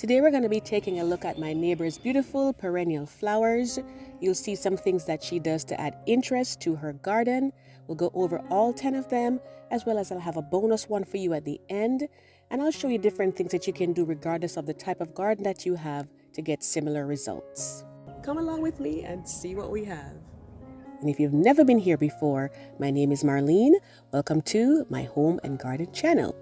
Today we're going to be taking a look at my neighbor's beautiful perennial flowers. You'll see some things that she does to add interest to her garden. We'll go over all 10 of them, as well as I'll have a bonus one for you at the end. And I'll show you different things that you can do regardless of the type of garden that you have to get similar results. Come along with me and see what we have. And if you've never been here before, my name is Marlene. Welcome to my home and garden channel.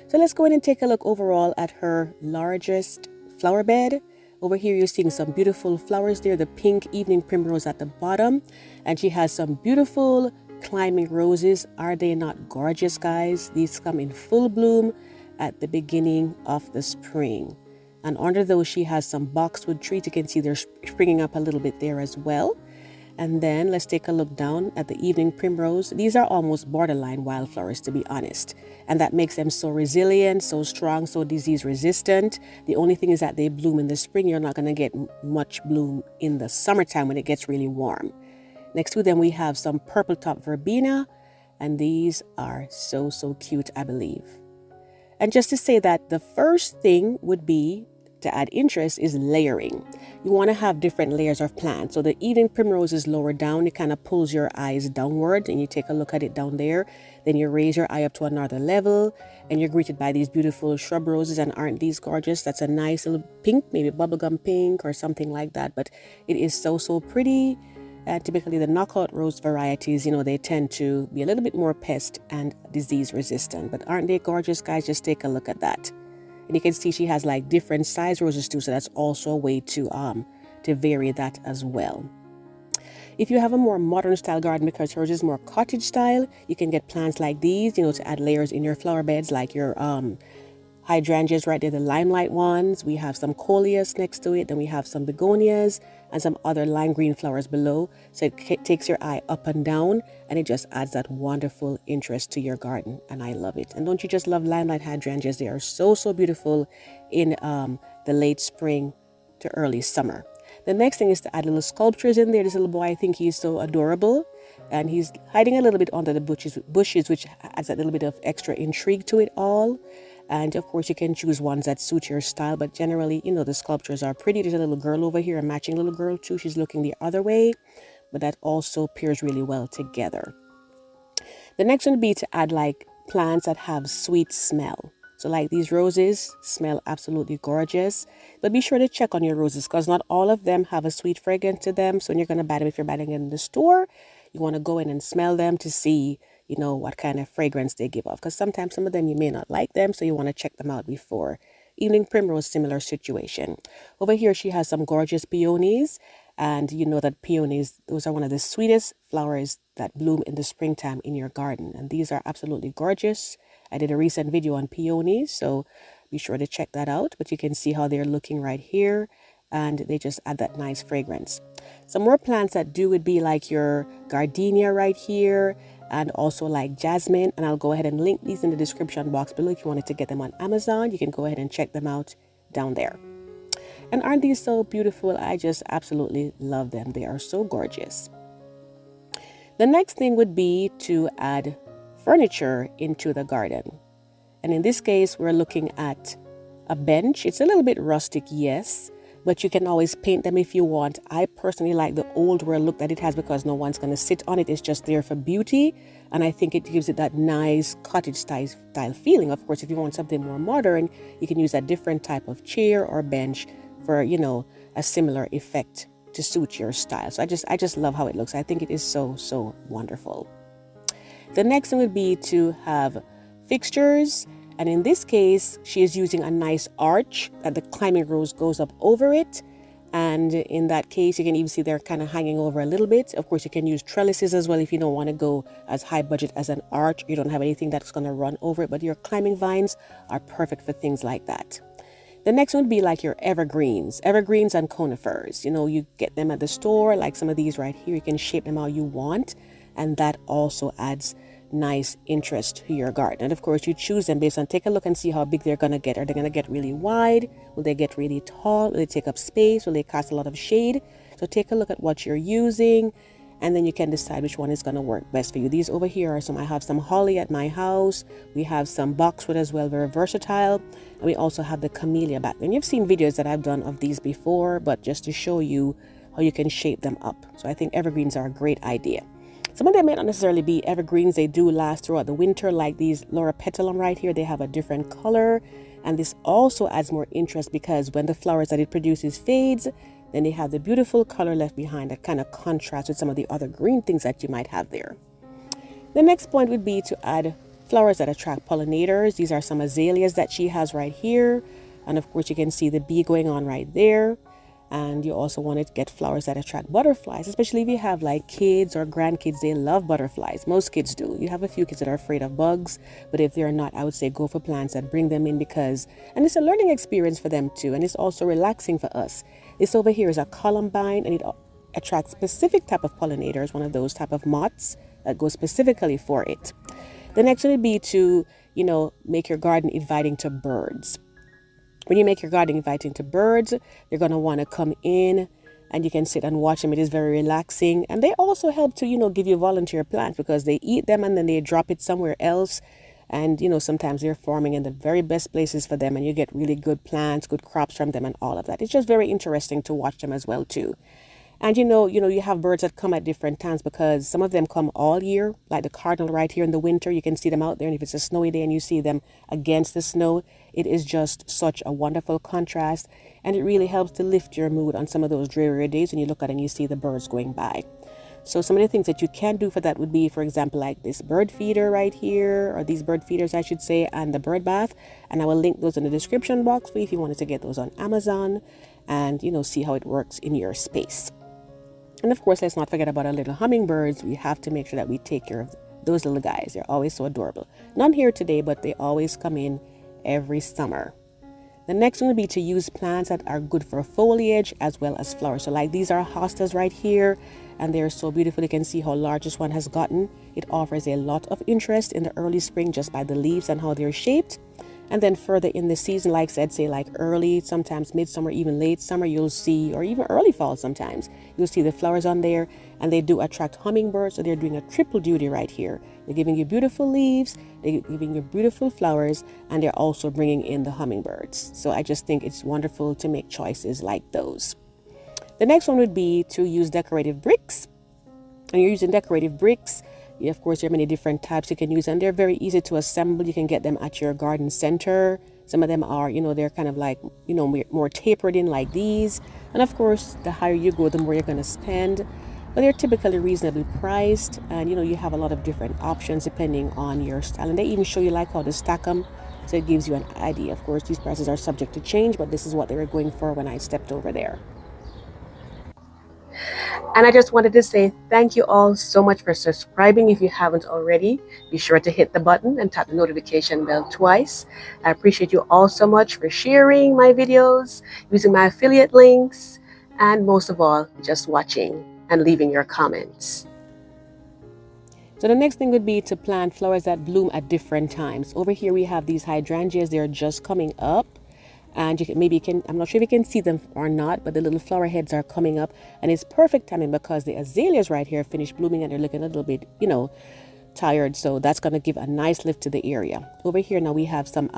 So let's go in and take a look overall at her largest flower bed. Over here you're seeing some beautiful flowers there, the pink evening primrose at the bottom. And she has some beautiful climbing roses. Are they not gorgeous, guys? These come in full bloom at the beginning of the spring. And under those she has some boxwood trees. You can see they're springing up a little bit there as well. And then let's take a look down at the evening primrose. These are almost borderline wildflowers, to be honest. And that makes them so resilient, so strong, so disease resistant. The only thing is that they bloom in the spring. You're not going to get much bloom in the summertime when it gets really warm. Next to them we have some purple top verbena. And these are so cute, I believe. And just to say that the first thing would be to add interest is layering. You want to have different layers of plants. So the evening primrose is lower down. It kind of pulls your eyes downward and you take a look at it down there. Then you raise your eye up to another level and you're greeted by these beautiful shrub roses. And aren't these gorgeous? That's a nice little pink, maybe bubblegum pink or something like that. But it is so pretty. Typically the knockout rose varieties, they tend to be a little bit more pest and disease resistant. But aren't they gorgeous, guys? Just take a look at that. And you can see she has like different size roses too, so that's also a way to vary that as well. If you have a more modern style garden, because hers is more cottage style, you can get plants like these, to add layers in your flower beds, like your hydrangeas right there, the limelight ones. We have some coleus next to it, then we have some begonias and some other lime green flowers below. So it takes your eye up and down and it just adds that wonderful interest to your garden, and I love it. And don't you just love limelight hydrangeas? They are so beautiful in the late spring to early summer. The next thing is to add little sculptures in there. This little boy, I think he's so adorable, and he's hiding a little bit under the bushes, which adds a little bit of extra intrigue to it all. And of course you can choose ones that suit your style, but generally, the sculptures are pretty. There's a little girl over here, a matching little girl too. She's looking the other way, but that also pairs really well together. The next one would be to add like plants that have sweet smell. So like these roses smell absolutely gorgeous, but be sure to check on your roses because not all of them have a sweet fragrance to them. So when you're going to buy them, if you're buying them in the store, you want to go in and smell them to see what kind of fragrance they give off, because sometimes some of them you may not like them, so you want to check them out before. Evening primrose, similar situation. Over here she has some gorgeous peonies, and you know that peonies, those are one of the sweetest flowers that bloom in the springtime in your garden, and these are absolutely gorgeous. I did a recent video on peonies, so be sure to check that out. But you can see how they're looking right here, and they just add that nice fragrance. Some more plants that do would be like your gardenia right here, and also like jasmine, and I'll go ahead and link these in the description box below. If you wanted to get them on Amazon, you can go ahead and check them out down there. And aren't these so beautiful? I just absolutely love them. They are so gorgeous. The next thing would be to add furniture into the garden, and in this case we're looking at a bench. It's a little bit rustic, yes, but you can always paint them if you want. I personally like the old world look that it has because no one's going to sit on it. It's just there for beauty. And I think it gives it that nice cottage style feeling. Of course, if you want something more modern, you can use a different type of chair or bench for, a similar effect to suit your style. So I just love how it looks. I think it is so wonderful. The next thing would be to have fixtures. And in this case, she is using a nice arch that the climbing rose goes up over it. And in that case, you can even see they're kind of hanging over a little bit. Of course, you can use trellises as well if you don't want to go as high budget as an arch. You don't have anything that's going to run over it, but your climbing vines are perfect for things like that. The next one would be like your evergreens and conifers. You get them at the store, like some of these right here. You can shape them how you want, and that also adds nice interest to your garden. And of course you choose them based on, take a look and see how big they're going to get. Are they going to get really wide? Will they get really tall? Will they take up space? Will they cast a lot of shade? So take a look at what you're using and then you can decide which one is going to work best for you. These over here are some, I have some holly at my house. We have some boxwood as well, very versatile. And we also have the camellia back. And you've seen videos that I've done of these before, but just to show you how you can shape them up. So I think evergreens are a great idea. Some of them may not necessarily be evergreens. They do last throughout the winter, like these Laura petalum right here. They have a different color, and this also adds more interest because when the flowers that it produces fades, then they have the beautiful color left behind that kind of contrasts with some of the other green things that you might have there. The next point would be to add flowers that attract pollinators. These are some azaleas that she has right here, and of course you can see the bee going on right there. And you also want to get flowers that attract butterflies, especially if you have like kids or grandkids. They love butterflies. Most kids do. You have a few kids that are afraid of bugs, but if they're not, I would say go for plants that bring them in and it's a learning experience for them too. And it's also relaxing for us. This over here is a columbine, and it attracts specific type of pollinators, one of those type of moths that go specifically for it. The next one would be to, make your garden inviting to birds. When you make your garden inviting to birds, they're going to want to come in and you can sit and watch them. It is very relaxing. And they also help to, give you volunteer plants because they eat them and then they drop it somewhere else. And, sometimes they're forming in the very best places for them and you get really good plants, good crops from them and all of that. It's just very interesting to watch them as well, too. And you have birds that come at different times because some of them come all year, like the cardinal right here in the winter. You can see them out there, and if it's a snowy day and you see them against the snow, it is just such a wonderful contrast, and it really helps to lift your mood on some of those dreary days when you look at it and you see the birds going by. So some of the things that you can do for that would be, for example, like this bird feeder right here, or these bird feeders, I should say, and the bird bath. And I will link those in the description box for you if you wanted to get those on Amazon and, see how it works in your space. And of course, let's not forget about our little hummingbirds. We have to make sure that we take care of those little guys. They're always so adorable. None here today, but they always come in every summer. The next one would be to use plants that are good for foliage as well as flowers. So like these are hostas right here, and they're so beautiful. You can see how large this one has gotten. It offers a lot of interest in the early spring just by the leaves and how they're shaped. And then further in the season, like I said, say like early, sometimes midsummer, even late summer, you'll see, or even early fall sometimes, you'll see the flowers on there, and they do attract hummingbirds. So they're doing a triple duty right here. They're giving you beautiful leaves, they're giving you beautiful flowers, and they're also bringing in the hummingbirds. So I just think it's wonderful to make choices like those. The next one would be to use decorative bricks. And you're using decorative bricks. Of course, there are many different types you can use, and they're very easy to assemble. You can get them at your garden center. Some of them are, they're kind of like, more tapered in like these. And of course, the higher you go, the more you're going to spend. But they're typically reasonably priced, and, you have a lot of different options depending on your style. And they even show you like how to stack them, so it gives you an idea. Of course, these prices are subject to change, but this is what they were going for when I stepped over there. And I just wanted to say thank you all so much for subscribing. If you haven't already, be sure to hit the button and tap the notification bell twice. I appreciate you all so much for sharing my videos, using my affiliate links, and most of all, just watching and leaving your comments. So the next thing would be to plant flowers that bloom at different times. Over here we have these hydrangeas. They're just coming up. And I'm not sure if you can see them or not, but the little flower heads are coming up, and it's perfect timing because the azaleas right here finished blooming and they're looking a little bit, tired. So that's going to give a nice lift to the area. Over here now we have some,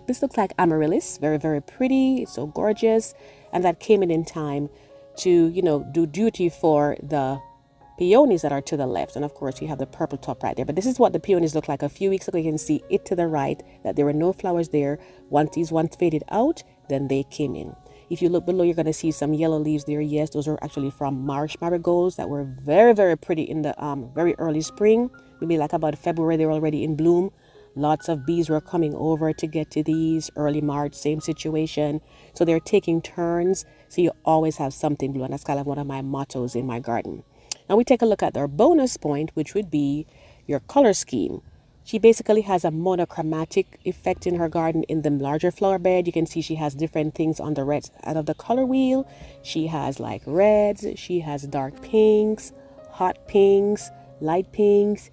this looks like amaryllis, very, very pretty. It's so gorgeous. And that came in time to, do duty for the peonies that are to the left. And of course you have the purple top right there, but this is what the peonies look like a few weeks ago. You can see it to the right that there were no flowers there. Once these ones faded out, then they came in. If you look below, you're going to see some yellow leaves there. Yes, those are actually from marsh marigolds that were very, very pretty in the very early spring. Maybe like about February, they were already in bloom. Lots of bees were coming over to get to these. Early March, same situation. So they're taking turns, so you always have something blue, and that's kind of one of my mottos in my garden. Now we take a look at our bonus point, which would be your color scheme. She basically has a monochromatic effect in her garden in the larger flower bed. You can see she has different things on the red out of the color wheel. She has like reds, she has dark pinks, hot pinks, light pinks,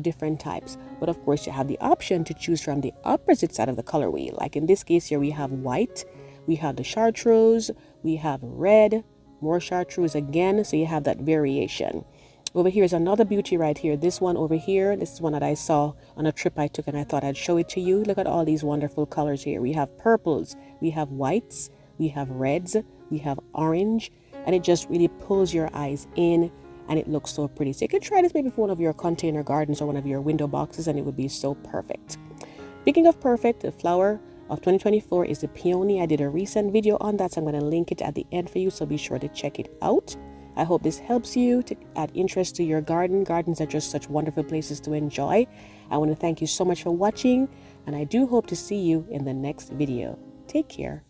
different types. But of course you have the option to choose from the opposite side of the color wheel. Like in this case here we have white, we have the chartreuse, we have red, more chartreuse again, so you have that variation. Over here is another beauty right here. This one over here, this is one that I saw on a trip I took and I thought I'd show it to you. Look at all these wonderful colors here. We have purples, we have whites, we have reds, we have orange, and it just really pulls your eyes in and it looks so pretty. So you can try this maybe for one of your container gardens or one of your window boxes and it would be so perfect. Speaking of perfect, the flower of 2024 is the peony. I did a recent video on that, so I'm going to link it at the end for you, so be sure to check it out. I hope this helps you to add interest to your garden. Gardens are just such wonderful places to enjoy. I want to thank you so much for watching, and I do hope to see you in the next video. Take care.